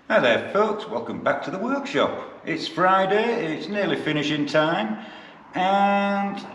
Hi there folks, welcome back to the workshop. It's Friday, it's nearly finishing time and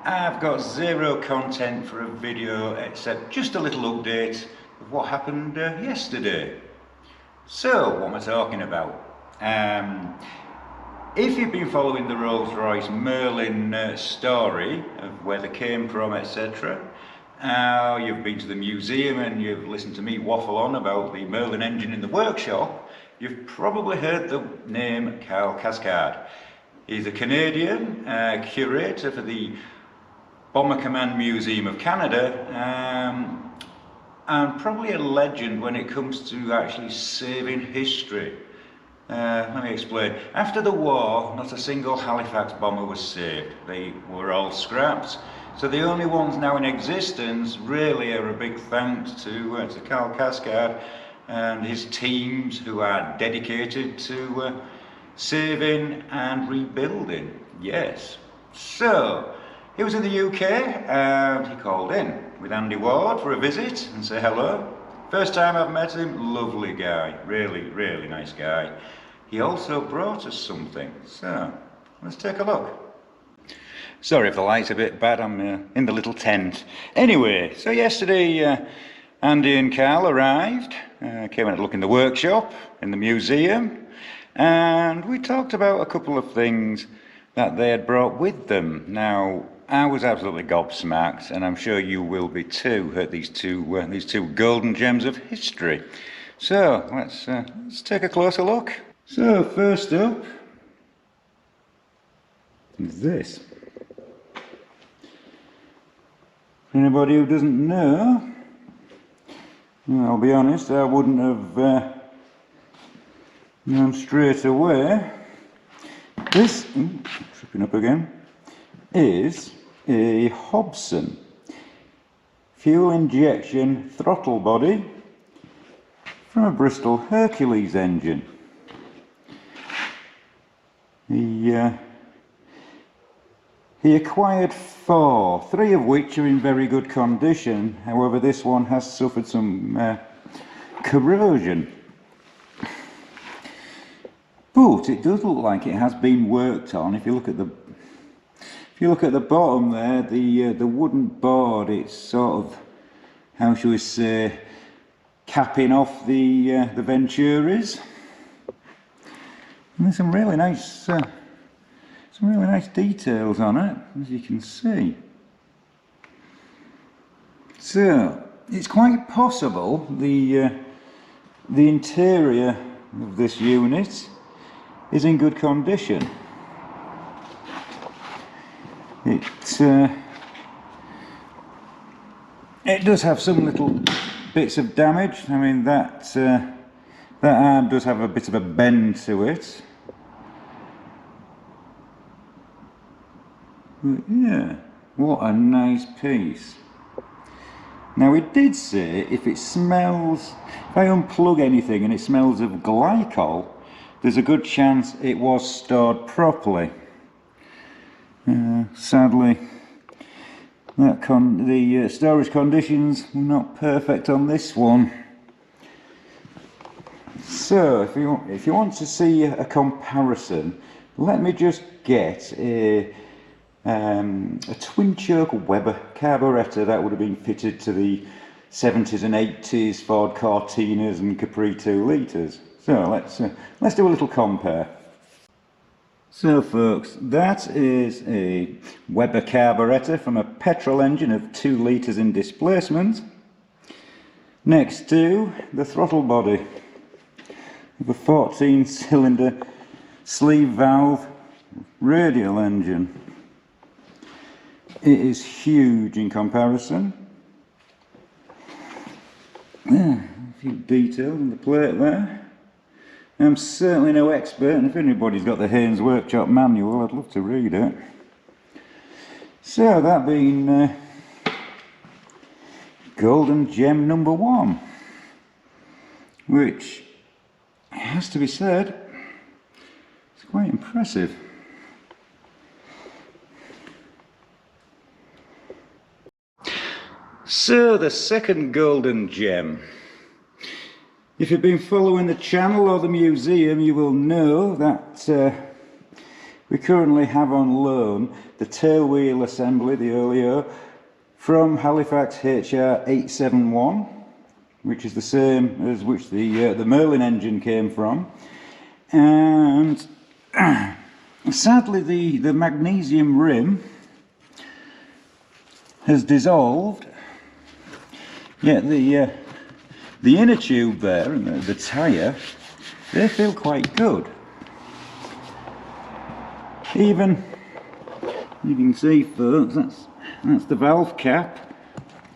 I've got zero content for a video except just a little update of what happened yesterday. So, what am I talking about? If you've been following the Rolls Royce Merlin story of where they came from, etc., you've been to the museum and you've listened to me waffle on about the Merlin engine in the workshop, you've probably heard the name Karl Kjarsgaard. He's a Canadian curator for the Bomber Command Museum of Canada, and probably a legend when it comes to actually saving history. Let me explain. After the war, not a single Halifax bomber was saved. They were all scrapped. So the only ones now in existence really are a big thanks to Karl Kjarsgaard and his teams who are dedicated to saving and rebuilding. Yes. So he was in the UK and he called in with Andy Ward for a visit and say hello. First time I've met him, lovely guy, really nice guy. He also brought us something, so let's take a look. Sorry if the light's a bit bad, I'm in the little tent. Anyway, so yesterday Andy and Karl arrived, came and had a look in the workshop, in the museum, and we talked about a couple of things that they had brought with them. Now, I was absolutely gobsmacked, and I'm sure you will be too, at these two golden gems of history. So, let's take a closer look. So, first up is this. For anybody who doesn't know, I'll be honest, I wouldn't have known straight away. This, tripping up again, is a Hobson fuel injection throttle body from a Bristol Hercules engine. He acquired four, three of which are in very good condition. However, this one has suffered some corrosion. But it does look like it has been worked on. If you look at the bottom there, the wooden board, it's sort of, how shall we say, capping off the Venturis. And there's some really nice details on it, as you can see. So it's quite possible the interior of this unit is in good condition. It does have some little bits of damage. I mean, that arm does have a bit of a bend to it. But yeah, what a nice piece. Now, it did say if it smells, if I unplug anything and it smells of glycol, there's a good chance it was stored properly. Sadly, the storage conditions were not perfect on this one. So, if you want to see a comparison, let me just get a twin choke Weber carburettor that would have been fitted to the 70s and 80s Ford Cortinas and Capri 2 litres. So let's do a little compare. So folks, that is a Weber carburettor from a petrol engine of 2 litres in displacement, next to the throttle body of a 14-cylinder sleeve valve radial engine. It is huge in comparison. A few details on the plate there. I'm certainly no expert, and if anybody's got the Haynes Workshop manual, I'd love to read it. So, that being golden gem number 1, which has to be said, it's quite impressive. So, the second golden gem If you've been following the channel or the museum, you will know that we currently have on loan the tailwheel assembly, the Oleo, from Halifax HR 871, which is the same as which the Merlin engine came from. And sadly the magnesium rim has dissolved, yet the inner tube there and the tyre, they feel quite good. Even, you can see folks, that's the valve cap,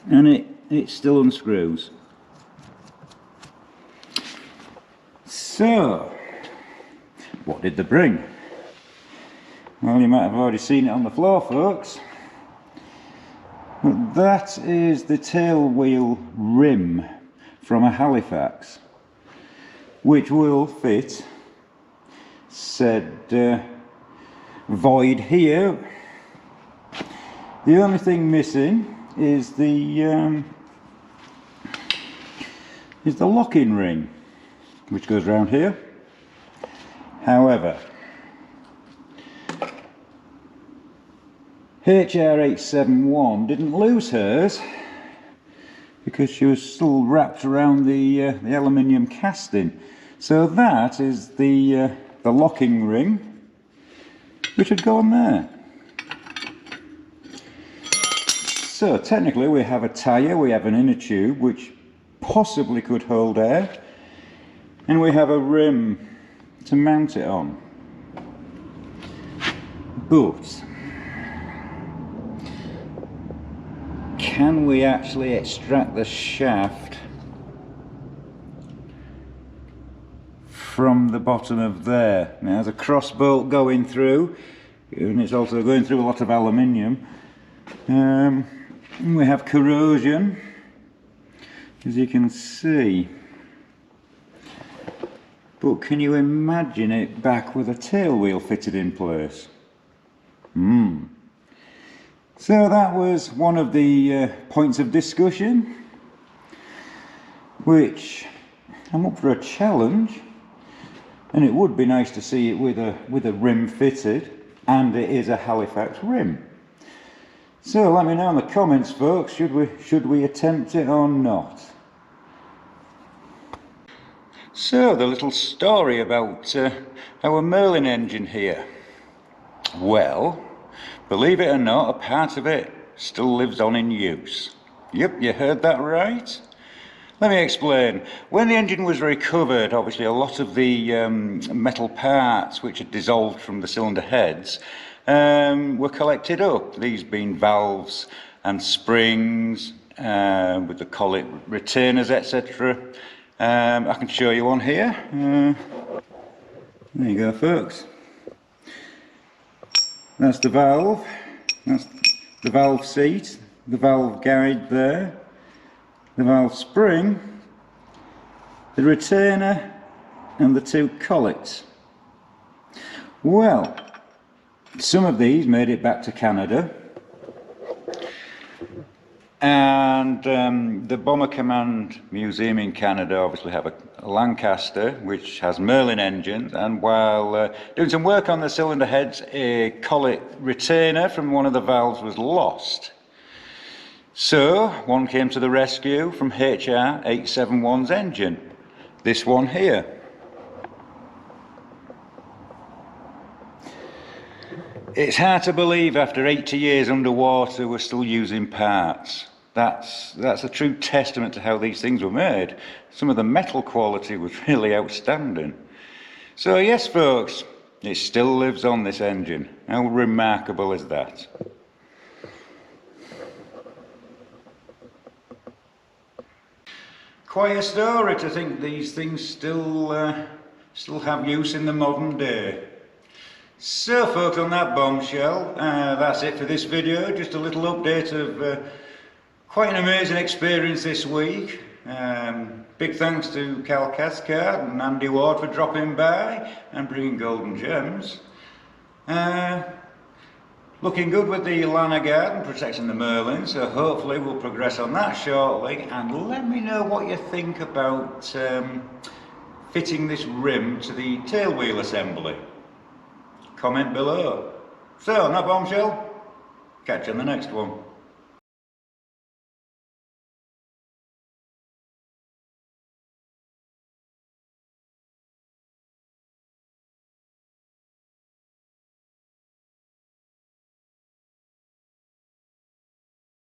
and it still unscrews. So, what did they bring? Well, you might have already seen it on the floor, folks. But that is the tailwheel rim from a Halifax, which will fit said void here. The only thing missing is the lock-in ring, which goes around here. However, HR871 didn't lose hers because she was still wrapped around the aluminium casting. So that is the locking ring, which would go on there. So technically we have a tyre, we have an inner tube which possibly could hold air, and we have a rim to mount it on. But can we actually extract the shaft from the bottom of there? Now there's a cross bolt going through, and it's also going through a lot of aluminium. We have corrosion, as you can see. But can you imagine it back with a tailwheel fitted in place? So that was one of the points of discussion, which I'm up for a challenge, and it would be nice to see it with a rim fitted, and it is a Halifax rim. So let me know in the comments, folks, should we attempt it or not? So the little story about our Merlin engine here. Well, believe it or not, a part of it still lives on in use. Yep, you heard that right. Let me explain. When the engine was recovered, obviously a lot of the metal parts which had dissolved from the cylinder heads were collected up. These being valves and springs, with the collet retainers, etc. I can show you one here. There you go, folks. That's the valve, that's the valve seat, the valve guide there, the valve spring, the retainer and the two collets. Well, some of these made it back to Canada, and the Bomber Command Museum in Canada obviously have a Lancaster which has Merlin engines, and while doing some work on the cylinder heads, a collet retainer from one of the valves was lost. So one came to the rescue from HR 871's engine, this one here. It's hard to believe after 80 years underwater we're still using parts. That's a true testament to how these things were made. Some of the metal quality was really outstanding. So yes, folks, it still lives on, this engine. How remarkable is that? Quite a story to think these things still have use in the modern day. So folks, on that bombshell, that's it for this video. Just a little update of quite an amazing experience this week. Big thanks to Kjarsgaard and Andy Ward for dropping by and bringing golden gems. Looking good with the liner guard and protecting the Merlin, so hopefully we'll progress on that shortly. And let me know what you think about fitting this rim to the tailwheel assembly. Comment below. So, on that bombshell, catch you on the next one.